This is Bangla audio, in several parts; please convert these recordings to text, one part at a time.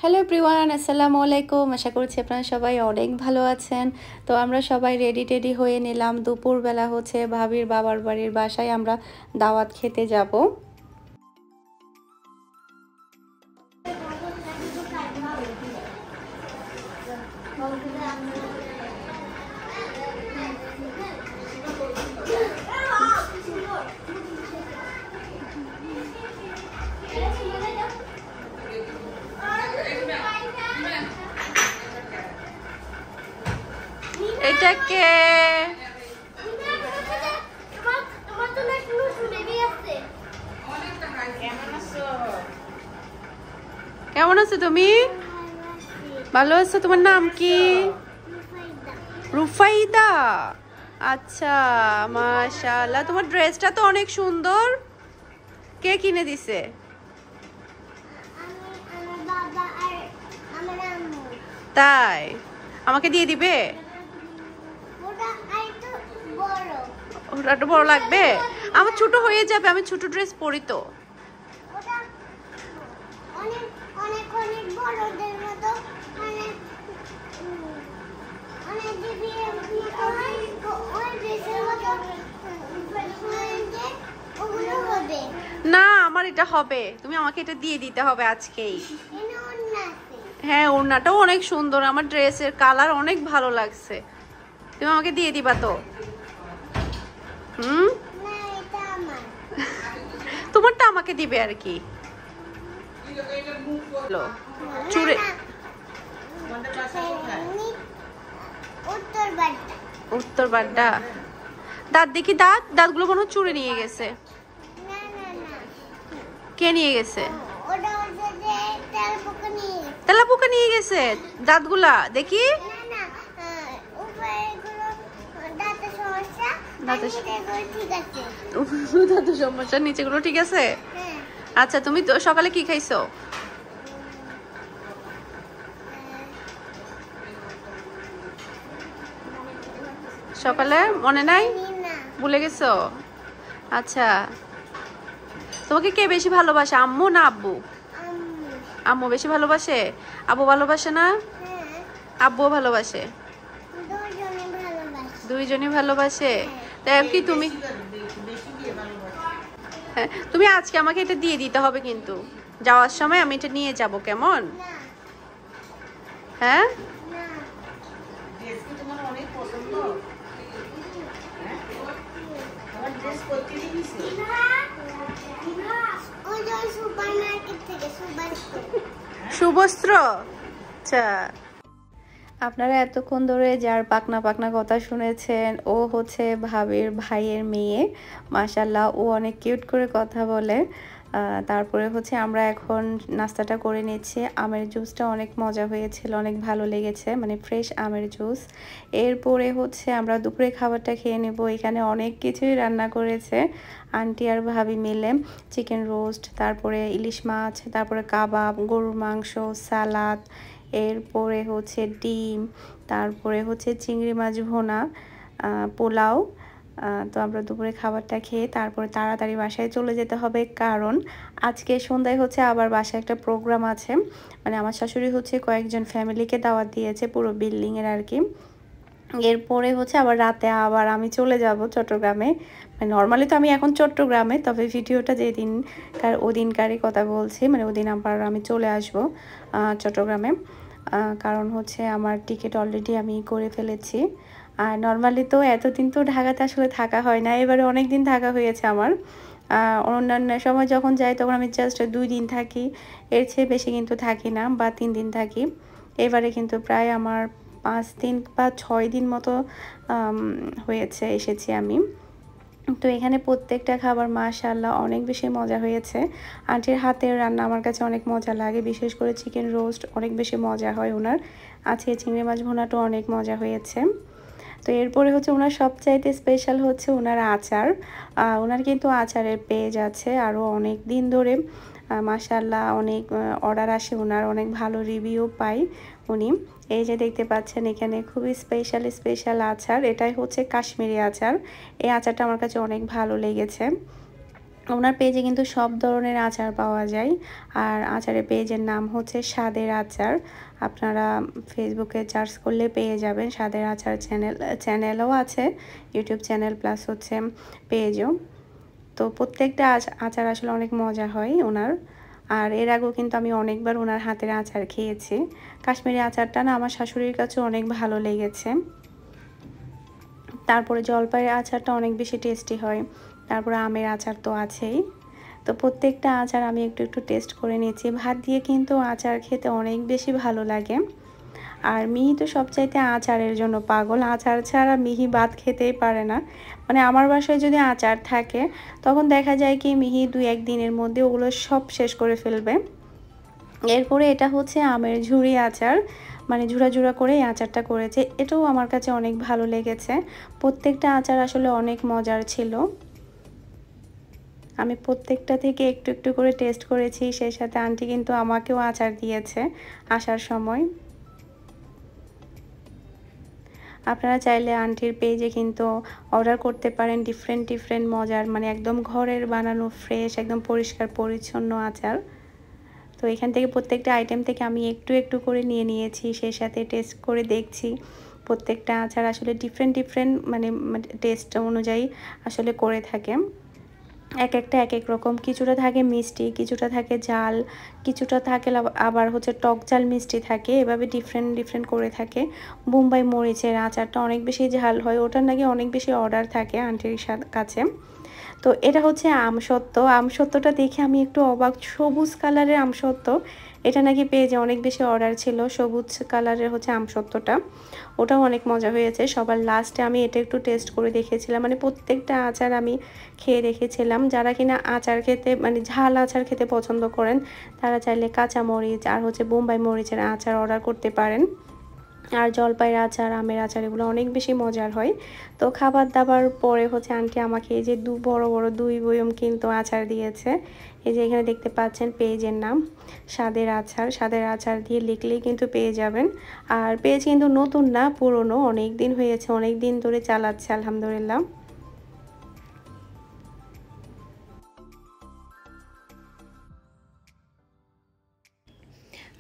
হ্যালো এভরিওয়ান, আসসালামু আলাইকুম। আশা করছি আপনারা সবাই অনেক ভালো আছেন। তো আমরা সবাই রেডি হয়ে নিলাম। দুপুরবেলা হচ্ছে ভাবির বাবার বাড়ির বাসায় আমরা দাওয়াত খেতে যাব। এটা কে? কেমন আছো তুমি? ভালো আছো? তোমার নাম কি? রুফাইদা। আচ্ছা, মাশাআল্লাহ। তোমার ড্রেসটা তো অনেক সুন্দর। কে কিনে দিছে? তাই? আমাকে দিয়ে দিবে? ওটা একটু বড় লাগবে? আমার ছোট হয়ে যাবে, আমি ছোট ড্রেস পরি তো। না, আমার এটা হবে। তুমি আমাকে এটা দিয়ে দিতে হবে আজকেই। হ্যাঁ, ওড়নাটাও অনেক সুন্দর। আমার ড্রেসের কালার অনেক ভালো লাগছে। তুমি আমাকে দিয়ে দিবা তো? তোমারটা আমাকে দিবে আর কি। চুড়ে উত্তর বাড্ডা। দাঁত দেখি, দাঁতগুলো মনে হয় চুড়ে নিয়ে গেছে। কে নিয়ে গেছে? তেলাপোকা নিয়ে গেছে দাঁতগুলা দেখি। দাঁতের সমস্যা, নিচেগুলো ঠিক আছে? আচ্ছা, তুমি তো সকালে কি খাইছো? সকালে মনে নাই? ভুলে গেছো? আচ্ছা, তোমাকে কে বেশি ভালোবাসে, আম্মু না আব্বু? আম্মু বেশি ভালোবাসে। আব্বু ভালোবাসে না? আব্বুও ভালোবাসে। দুইজনই ভালোবাসে। তাই কি তুমি তুমি আজকে আমাকে এটা দিয়ে দিতে হবে, কিন্তু যাওয়ার সময় আমি এটা নিয়ে যাব, কেমন? হ্যাঁ, সুবস্ত্র। আচ্ছা, আপনারা এতক্ষণ ধরে যার পাকনা পাকনা কথা শুনেছেন, ও হচ্ছে ভাবির ভাইয়ের মেয়ে। মাশাল্লাহ, ও অনেক কিউট করে কথা বলে। তারপরে হচ্ছে আমরা এখন নাস্তাটা করে নিচ্ছি। আমের জুসটা অনেক মজা হয়েছিল, অনেক ভালো লেগেছে, মানে ফ্রেশ আমের জুস। এরপরে হচ্ছে আমরা দুপুরে খাবারটা খেয়ে নেব। এখানে অনেক কিছুই রান্না করেছে আন্টি আর ভাবি মিলে। চিকেন রোস্ট, তারপরে ইলিশ মাছ, তারপরে কাবাব, গরুর মাংস, সালাদ, এরপরে হচ্ছে ডিম, তারপরে হচ্ছে চিংড়ি মাছ ভুনা, পোলাও। তো আমরা দুপুরে খাবারটা খেয়ে তারপরে তাড়াতাড়ি বাসায় চলে যেতে হবে, কারণ আজকে সন্ধ্যায় হচ্ছে আবার বাসায় একটা প্রোগ্রাম আছে। মানে আমার শাশুড়ি হচ্ছে কয়েকজন ফ্যামিলিকে দাওয়াত দিয়েছে, পুরো বিল্ডিংয়ের আর কি। এরপরে হচ্ছে আবার রাতে আবার আমি চলে যাব চট্টগ্রামে। মানে নর্মালি তো আমি এখন চট্টগ্রামে, তবে ভিডিওটা যেদিনকার ওদিনকারই কথা বলছি, মানে ওদিন আবার আমি চলে আসব চট্টগ্রামে। কারণ হচ্ছে আমার টিকিট অলরেডি আমি করে ফেলেছি। আর নর্মালি তো এতদিন তো ঢাকাতে আসলে থাকা হয় না, এবারে অনেক দিন থাকা হয়েছে আমার। অন্যান্য সময় যখন যাই তখন আমি জাস্ট 2 দিন থাকি, এর চেয়ে বেশি কিন্তু থাকি না, বা 3 দিন থাকি। এবারে কিন্তু প্রায় আমার 5 দিন বা 6 দিন মতো হয়েছে এসেছি আমি। তো এখানে প্রত্যেকটা খাবার মাশাআল্লাহ অনেক বেশি মজা হয়েছে। আন্টির হাতের রান্না আমার কাছে অনেক মজা লাগে, বিশেষ করে চিকেন রোস্ট অনেক বেশি মজা হয় ওনার। আজকে চিংড়ি মাছ ভুনাটাও অনেক মজা হয়েছে। তো এরপরে হচ্ছে ওনার সবচাইতে স্পেশাল হচ্ছে ওনার আচার। ওনার কিন্তু আচারের পেজ আছে আরও অনেক দিন ধরে। মাশাআল্লাহ অনেক অর্ডার আসে ওনার, অনেক ভালো রিভিউ পাই উনি। এই যে দেখতে পাচ্ছেন এখানে খুবই স্পেশাল আচার, এটাই হচ্ছে কাশ্মীরি আচার। এই আচারটা আমার কাছে অনেক ভালো লেগেছে। ওনার পেজে কিন্তু সব ধরনের আচার পাওয়া যায়। আর আচারের পেজের নাম হচ্ছে স্বাদের আচার। আপনারা ফেসবুকে সার্চ করলে পেয়ে যাবেন। স্বাদের আচার চ্যানেলও আছে, ইউটিউব চ্যানেল প্লাস হচ্ছে পেজও। তো প্রত্যেকটা আচার আসলে অনেক মজা হয় ওনার। আর এর আগেও কিন্তু আমি অনেকবার ওনার হাতের আচার খেয়েছি। কাশ্মীরি আচারটা না আমার শাশুড়ির কাছে অনেক ভালো লেগেছে। তারপরে জলপাইয়ের আচারটা অনেক বেশি টেস্টি হয়। তারপরে আমের আচার তো আছেই। তো প্রত্যেকটা আচার আমি একটু একটু টেস্ট করে নিয়েছি। ভাত দিয়ে কিন্তু আচার খেতে অনেক বেশি ভালো লাগে। আর মিহি তো সবচাইতে আচারের জন্য পাগল। আচার ছাড়া মিহি ভাত খেতেই পারে না। মানে আমার বাসায় যদি আচার থাকে তখন দেখা যায় কি মিহি 2-1 দিনের মধ্যে ওগুলো সব শেষ করে ফেলবে। এরপরে এটা হচ্ছে আমের ঝুরি আচার, মানে ঝুরা ঝুরা করে এই আচারটা করেছে। এটাও আমার কাছে অনেক ভালো লেগেছে। প্রত্যেকটা আচার আসলে অনেক মজার ছিল। আমি প্রত্যেকটা থেকে একটু একটু করে টেস্ট করেছি। সেই সাথে আন্টি কিন্তু আমাকেও আচার দিয়েছে আসার সময়। আপনারা চাইলে আন্টির পেজে কিন্তু অর্ডার করতে পারেন ডিফারেন্ট ডিফারেন্ট মজার, মানে একদম ঘরের বানানো ফ্রেশ একদম পরিষ্কার পরিচ্ছন্ন আচার। তো এখান থেকে প্রত্যেকটা আইটেম থেকে আমি একটু একটু করে নিয়ে নিয়েছি, সেই সাথে টেস্ট করে দেখছি। প্রত্যেকটা আচার আসলে ডিফারেন্ট ডিফারেন্ট মানে টেস্ট অনুযায়ী আসলে করে থাকে। এক একটা এক এক রকম, কিছুটা থাকে মিষ্টি, কিছুটা থাকে ঝাল, কিছুটা থাকে আবার হচ্ছে টক ঝাল মিষ্টি থাকে, এভাবে ডিফারেন্ট ডিফারেন্ট করে থাকে। বোম্বাই মরিচের আচারটা অনেক বেশি ঝাল হয়, ওটার নাকি অনেক বেশি অর্ডার থাকে আন্টির কাছে। তো এটা হচ্ছে আমসত্ত্ব। আমসত্ত্বটা দেখে আমি একটু অবাক, সবুজ কালারের আমসত্ত্ব। এটা নাকি পেজে অনেক বেশি অর্ডার ছিল, সবুজ কালারের হচ্ছে আমসত্ত্বটা। ওটাও অনেক মজা হয়েছে। সবার লাস্টে আমি এটা একটু টেস্ট করে দেখেছিলাম, মানে প্রত্যেকটা আচার আমি খেয়ে দেখেছিলাম। যারা কিনা আচার খেতে মানে ঝাল আচার খেতে পছন্দ করেন তারা চাইলে কাঁচা মরিচ আর হচ্ছে বোম্বাই মরিচের আচার অর্ডার করতে পারেন। আর জলপাইয়ের আচার, আমের আচার এগুলো অনেক বেশি মজার হয়। তো খাবার দাবার পরে হচ্ছে আন্টি আমাকে এই যে বড় বড় 2 বয়ম কিন্তু আচার দিয়েছে। এই যে এখানে দেখতে পাচ্ছেন পেজের নাম স্বাদের আচার। স্বাদের আচার দিয়ে লিখলেই কিন্তু পেয়ে যাবেন। আর পেজ কিন্তু নতুন না, পুরনো, অনেক দিন হয়েছে, অনেক দিন ধরে চালাচ্ছে আলহামদুলিল্লাহ।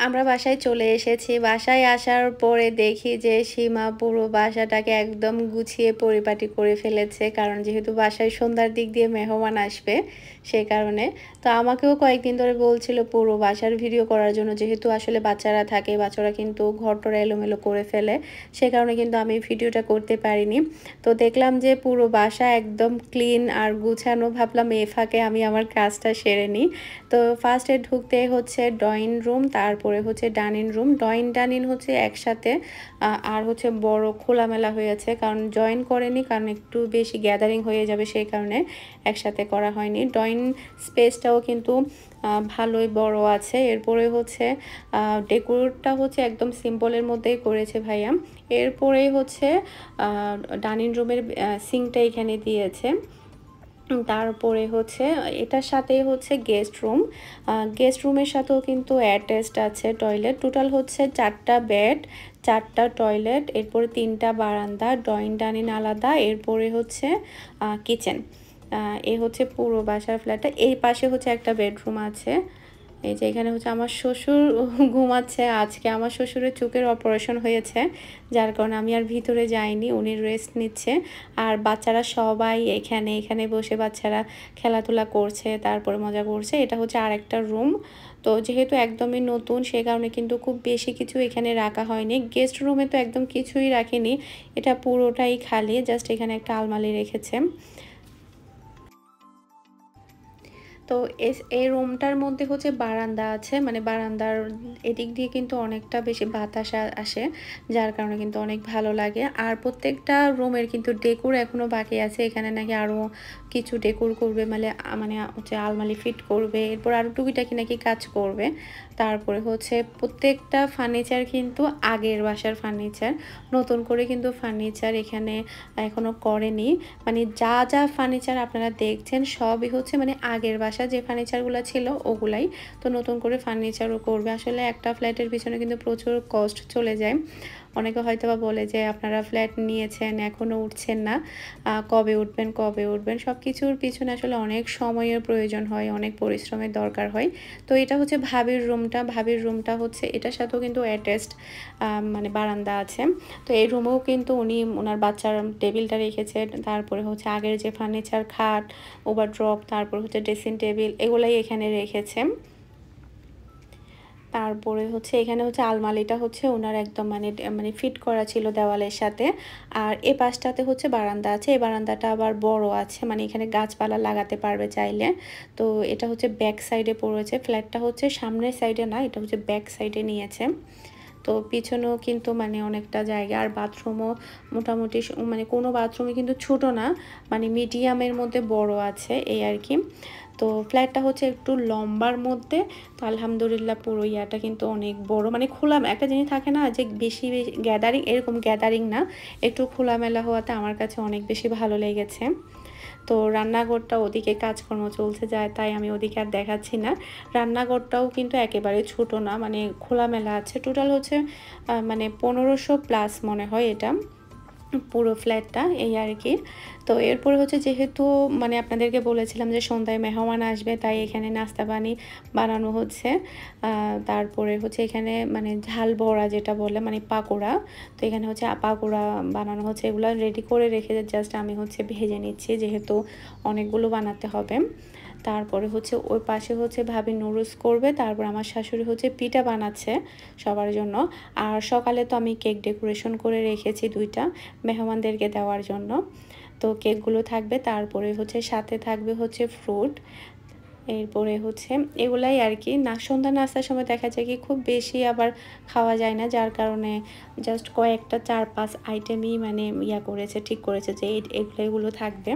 আমরা বাসায় চলে এসেছি। বাসায় আসার পরে দেখি যে সীমা পুরো বাসাটাকে একদম গুছিয়ে পরিপাটি করে ফেলেছে। কারণ যেহেতু বাসায় সন্ধ্যার দিক দিয়ে মেহমান আসবে সেই কারণে। তো আমাকেও কয়েকদিন ধরে বলছিল পুরো বাসার ভিডিও করার জন্য, যেহেতু আসলে বাচ্চারা থাকে, বাচ্চারা কিন্তু ঘরটরা এলোমেলো করে ফেলে, সে কারণে কিন্তু আমি ভিডিওটা করতে পারিনি। তো দেখলাম যে পুরো বাসা একদম ক্লিন আর গুছানো, ভাবলাম এ ফাঁকে আমি আমার কাজটা সেরে নিই। তো ফার্স্টে ঢুকতে হচ্ছে ড্রয়িং রুম, তারপরে হচ্ছে ডাইনিং রুম। ডাইনিং হচ্ছে একসাথে, আর হচ্ছে বড় খোলামেলা হয়েছে, কারণ জয়েন করেনি, কারণ একটু বেশি গ্যাদারিং হয়ে যাবে সেই কারণে একসাথে করা হয়নি। ড্রয়িং স্পেসটাও কিন্তু ভালোই বড় আছে। এরপরে হচ্ছে ডেকোরটা হচ্ছে একদম সিম্পলের মধ্যেই করেছে ভাইয়া। এরপরেই হচ্ছে ডাইনিং রুমের সিঙ্কটা এখানে দিয়েছে। তারপরে হচ্ছে এটার সাথেই হচ্ছে গেস্ট রুম। গেস্ট রুমের সাথেও কিন্তু অ্যাটাচড আছে টয়লেট। টোটাল হচ্ছে 4টা বেড, 4টা টয়লেট, এরপরে 3টা বারান্দা, ডাইনিং আলাদা, এরপরে হচ্ছে কিচেন। এ হচ্ছে পুরো বাসার ফ্ল্যাটটা। এই পাশে হচ্ছে একটা বেডরুম আছে। এই যে এখানে হচ্ছে আমার শ্বশুর ঘুমাচ্ছে। আজকে আমার শ্বশুরের চোখের অপারেশন হয়েছে, যার কারণে আমি আর ভিতরে যাইনি, উনি রেস্ট নিচ্ছে। আর বাচ্চারা সবাই এখানে এখানে বসে বাচ্চারা খেলাধুলা করছে, তারপরে মজা করছে। এটা হচ্ছে আরেকটা রুম। তো যেহেতু একদমই নতুন সে কারণে কিন্তু খুব বেশি কিছু এখানে রাখা হয়নি। গেস্ট রুমে তো একদম কিছুই রাখিনি, এটা পুরোটাই খালি, জাস্ট এখানে একটা আলমারি রেখেছে। তো এই রুমটার মধ্যে হচ্ছে বারান্দা আছে, মানে বারান্দার এদিক দিয়ে কিন্তু অনেকটা বেশি বাতাস আসে, যার কারণে কিন্তু অনেক ভালো লাগে। আর প্রত্যেকটা রুমের কিন্তু ডেকোর এখনো বাকি আছে। এখানে নাকি আরও কিছু ডেকোর করবে, মানে মানে হচ্ছে আলমারি ফিট করবে, এরপর আরও টুকিটাকি নাকি কাজ করবে। তারপরে হচ্ছে প্রত্যেকটা ফার্নিচার কিন্তু আগের বাসার ফার্নিচার, নতুন করে কিন্তু ফার্নিচার এখানে এখনো করেনি। মানে যা যা ফার্নিচার আপনারা দেখছেন সবই হচ্ছে মানে আগের বাসা যে ফার্নিচারগুলো ছিল ওগুলাই। তো নতুন করে ফার্নিচারও করবে। আসলে একটা ফ্ল্যাটের পিছনে কিন্তু প্রচুর কস্ট চলে যায়, অনেকে হয়তো বা বলে যে আপনারা ফ্ল্যাট নিয়েছেন এখনও উঠছেন না, কবে উঠবেন কবে উঠবেন। সব কিছুর পিছনে আসলে অনেক সময়ের প্রয়োজন হয়, অনেক পরিশ্রমের দরকার হয়। তো এটা হচ্ছে ভাবির রুমটা। ভাবির রুমটা হচ্ছে এটার সাথেও কিন্তু অ্যাটাচড মানে বারান্দা আছে। তো এই রুমেও কিন্তু উনি ওনার বাচ্চার টেবিলটা রেখেছেন, তারপরে হচ্ছে আগের যে ফার্নিচার, খাট, ওভারড্রপ, তারপর হচ্ছে ড্রেসিং টেবিল, এগুলাই এখানে রেখেছে। তারপরে হচ্ছে এখানে হচ্ছে আলমারিটা হচ্ছে ওনার একদম মানে ফিট করা ছিল দেওয়ালের সাথে। আর এ পাশটাতে হচ্ছে বারান্দা আছে, এই বারান্দাটা আবার বড় আছে, মানে এখানে গাছপালা লাগাতে পারবে চাইলে। তো এটা হচ্ছে ব্যাক সাইডে পড়েছে, ফ্ল্যাটটা হচ্ছে সামনের সাইডে না, এটা হচ্ছে ব্যাক সাইডে নিয়েছে। তো পিছনেও কিন্তু মানে অনেকটা জায়গা, আর বাথরুমও মোটামুটি মানে কোনো বাথরুমই কিন্তু ছোট না, মানে মিডিয়ামের মধ্যে বড় আছে এই আর কি। তো ফ্ল্যাটটা হচ্ছে একটু লম্বার মধ্যে। তো আলহামদুলিল্লাহ পুরো ইয়াটা কিন্তু অনেক বড়, মানে খোলা একটা জিনিস থাকে না যে বেশি বেশি গ্যাদারিং, এরকম গ্যাদারিং না, একটু খোলামেলা হওয়াতে আমার কাছে অনেক বেশি ভালো লেগেছে। তো রান্নাঘরটা ওদিকে কাজকর্ম চলছে যায়, তাই আমি ওদিকে আর দেখাচ্ছি না। রান্নাঘরটাও কিন্তু একেবারে ছোট না, মানে খোলামেলা আছে। টোটাল হচ্ছে মানে 1500 প্লাস মনে হয় এটা পুরো ফ্ল্যাটটা, এই আর কি। তো এরপরে হচ্ছে যেহেতু মানে আপনাদেরকে বলেছিলাম যে সন্ধ্যায় মেহমান আসবে, তাই এখানে নাস্তা পানি বানানো হচ্ছে। তারপরে হচ্ছে এখানে মানে ঝাল বড়া যেটা বলে, মানে পাকোড়া। তো এখানে হচ্ছে পাকোড়া বানানো হচ্ছে, এগুলো রেডি করে রেখে জাস্ট আমি হচ্ছে ভেজে নিচ্ছি, যেহেতু অনেকগুলো বানাতে হবে। তারপরে হচ্ছে ওই পাশে হচ্ছে ভাবি নুডলস করবে, তারপর আমার শাশুড়ি হচ্ছে পিঠা বানাচ্ছে সবার জন্য। আর সকালে তো আমি কেক ডেকোরেশন করে রেখেছি 2টা মেহমানদেরকে দেওয়ার জন্য। তো কেকগুলো থাকবে, তারপরে হচ্ছে সাথে থাকবে হচ্ছে ফ্রুট। এরপরে হচ্ছে এগুলাই আর কি। সন্ধ্যা নাস্তার সময় দেখা যায় কি খুব বেশি আবার খাওয়া যায় না, যার কারণে জাস্ট কয়েকটা 4-5 আইটেমই মানে করেছে, ঠিক করেছে যে এগুলো থাকবে।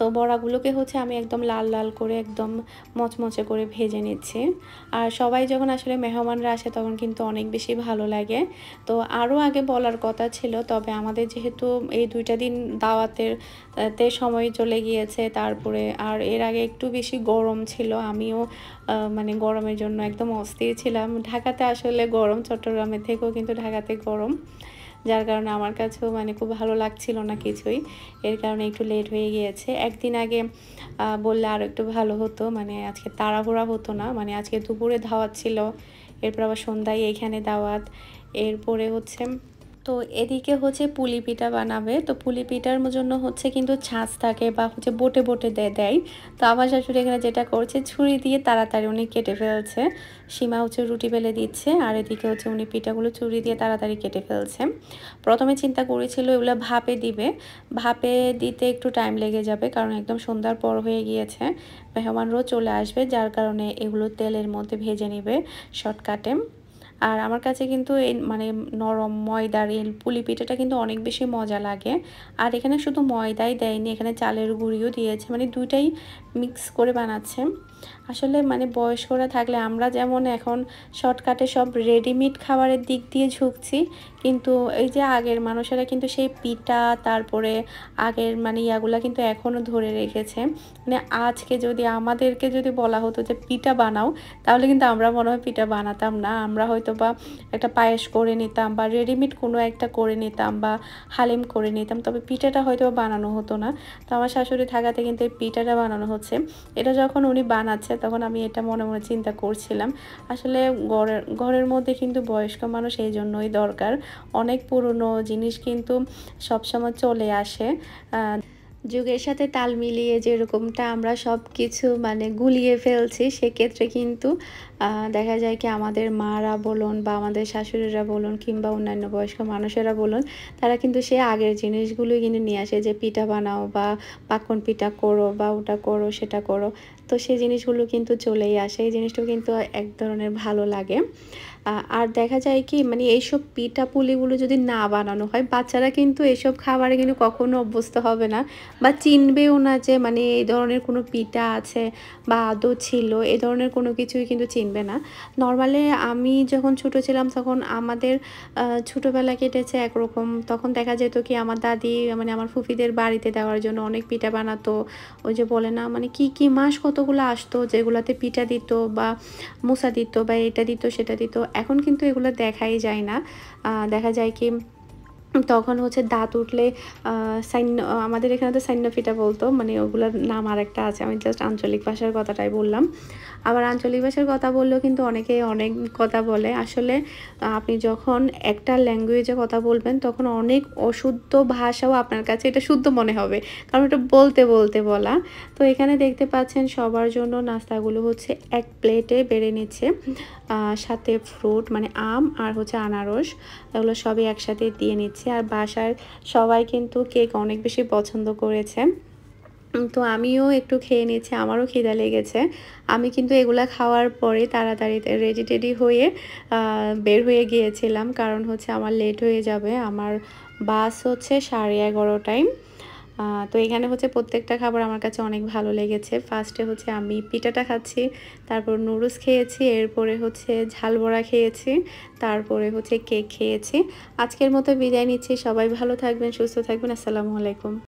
তো বড়াগুলোকে হচ্ছে আমি একদম লাল লাল করে একদম মচমচে করে ভেজে নিচ্ছি। আর সবাই যখন আসলে মেহমানরা আসে তখন কিন্তু অনেক বেশি ভালো লাগে। তো আরও আগে বলার কথা ছিল, তবে আমাদের যেহেতু এই 2টা দিন দাওয়াতের সময় চলে গিয়েছে, তারপরে আর এর আগে একটু বেশি গরম ছিল, আমিও মানে গরমের জন্য একদম অস্থির ছিলাম। ঢাকাতে আসলে গরম, চট্টগ্রামের থেকেও কিন্তু ঢাকাতে গরম, যার কারণে আমার কাছেও মানে খুব ভালো লাগছিল না কিছুই। এর কারণে একটু লেট হয়ে গিয়েছে। একদিন আগে বললে আরও একটু ভালো হতো, মানে আজকে তাড়াহুড়া হতো না, মানে আজকে দুপুরে দাওয়াত ছিল, এরপর আবার সন্ধ্যায় এইখানে দাওয়াত, এরপরে হচ্ছে তো এদিকে হচ্ছে পুলি পিঠা বানাবে। তো পুলি পিঠার জন্য হচ্ছে কিন্তু ছাঁচ থাকে বা হচ্ছে বোটে বোটে দেয়। তো আমার শাশুড়ি এখানে যেটা করছে ছুরি দিয়ে তাড়াতাড়ি উনি কেটে ফেলছে। সীমা হচ্ছে রুটি বেলে দিচ্ছে, আর এদিকে হচ্ছে উনি পিঠাগুলো ছুরি দিয়ে তাড়াতাড়ি কেটে ফেলছে। প্রথমে চিন্তা করেছিল এগুলো ভাপে দিবে, ভাপে দিতে একটু টাইম লেগে যাবে, কারণ একদম সন্ধ্যার পর হয়ে গিয়েছে, মেহমানরাও চলে আসবে, যার কারণে এগুলো তেলের মধ্যে ভেজে নেবে শর্টকাটে। আর আমার কাছে কিন্তু এই মানে নরম ময়দার এই পুলি পিঠাটা কিন্তু অনেক বেশি মজা লাগে। আর এখানে শুধু ময়দাই দেয়নি, এখানে চালের গুঁড়িও দিয়েছে, মানে দুইটাই মিক্স করে বানাচ্ছে। আসলে মানে বয়স্করা থাকলে আমরা যেমন এখন শর্টকাটে সব রেডিমেড খাবারের দিক দিয়ে ঝুঁকছি, কিন্তু এই যে আগের মানুষেরা কিন্তু সেই পিঠা, তারপরে আগের মানে ইয়াগুলা কিন্তু এখনও ধরে রেখেছে। মানে আজকে যদি আমাদেরকে যদি বলা হতো যে পিঠা বানাও, তাহলে কিন্তু আমরা মনে হয় পিঠা বানাতাম না, আমরা হয়তো বা একটা পায়েস করে নিতাম বা রেডিমেড কোনো একটা করে নিতাম বা হালিম করে নিতাম, তবে পিঠাটা হয়তো বানানো হতো না। তো আমার শাশুড়ি থাকাতে কিন্তু এই পিঠাটা বানানো হচ্ছে। এটা যখন উনি বানাচ্ছে তখন আমি এটা মনে মনে চিন্তা করছিলাম, আসলে ঘরের মধ্যে কিন্তু বয়স্ক মানুষ এই জন্যই দরকার। অনেক পুরনো জিনিস কিন্তু সবসময় চলে আসে, যুগের সাথে তাল মিলিয়ে যেরকমটা আমরা সব কিছু মানে গুলিয়ে ফেলছি, সেক্ষেত্রে কিন্তু দেখা যায় কি আমাদের মারা বলুন বা আমাদের শাশুড়িরা বলুন কিংবা অন্যান্য বয়স্ক মানুষেরা বলুন, তারা কিন্তু সে আগের জিনিসগুলোই কিন্তু নিয়ে আসে, যে পিঠা বানাও বা পাকন পিঠা করো বা ওটা করো সেটা করো। তো সেই জিনিসগুলো কিন্তু চলেই আসে, এই জিনিসটাও কিন্তু এক ধরনের ভালো লাগে। আর দেখা যায় কি মানে এইসব পিঠা পুলিগুলো যদি না বানানো হয়, বাচ্চারা কিন্তু এইসব খাবারে কিন্তু কখনো অভ্যস্ত হবে না বা চিনবেও না যে মানে এই ধরনের কোনো পিঠা আছে বা আদৌ ছিল, এই ধরনের কোনো কিছুই কিন্তু চিনবে না। নর্মালি আমি যখন ছোট ছিলাম তখন আমাদের ছোটোবেলা কেটেছে একরকম, তখন দেখা যেত কি আমার দাদি মানে আমার ফুফিদের বাড়িতে দেওয়ার জন্য অনেক পিঠা বানাতো। ওই যে বলে না মানে কি মাস কত কতগুলো আসতো যেগুলোতে পিঠা দিত বা মুসা দিত বা এটা দিত সেটা দিত। এখন কিন্তু এগুলো দেখাই যায় না। দেখা যায় কি তখন হচ্ছে দাঁত উঠলে সাইন্য, আমাদের এখানে তো সাইন্য পিঠা বলতো, মানে ওগুলোর নাম আরেকটা আছে। আমি জাস্ট আঞ্চলিক ভাষার কথাটাই বললাম। আবার আঞ্চলিক ভাষার কথা বললেও কিন্তু অনেকে অনেক কথা বলে। আসলে আপনি যখন একটা ল্যাঙ্গুয়েজে কথা বলবেন তখন অনেক অশুদ্ধ ভাষাও আপনার কাছে এটা শুদ্ধ মনে হবে, কারণ এটা বলতে বলতে বলা। তো এখানে দেখতে পাচ্ছেন সবার জন্য নাস্তাগুলো হচ্ছে এক প্লেটে বেড়ে নিচ্ছে, সাথে ফ্রুট মানে আম আর হচ্ছে আনারস, এগুলো সবই একসাথে দিয়ে নিচ্ছে। আর বাসার সবাই কিন্তু কেক অনেক বেশি পছন্দ করেছে, তো আমিও একটু খেয়ে নিচ্ছি, আমারও খিদা লেগেছে। আমি কিন্তু এগুলা খাওয়ার পরে তাড়াতাড়ি রেডি টেডি হয়ে বের হয়ে গিয়েছিলাম, কারণ হচ্ছে আমার লেট হয়ে যাবে। আমার বাস হচ্ছে 11:30টায়। তো এখানে হচ্ছে প্রত্যেকটা খাবার আমার কাছে অনেক ভালো লেগেছে। ফার্স্টে হচ্ছে আমি পিঠাটা খাচ্ছি, তারপর নুডলস খেয়েছি, এরপরে হচ্ছে ঝাল বড়া খেয়েছি, তারপরে হচ্ছে কেক খেয়েছি। আজকের মতো বিদায় নিচ্ছি। সবাই ভালো থাকবেন, সুস্থ থাকবেন। আসসালামু আলাইকুম।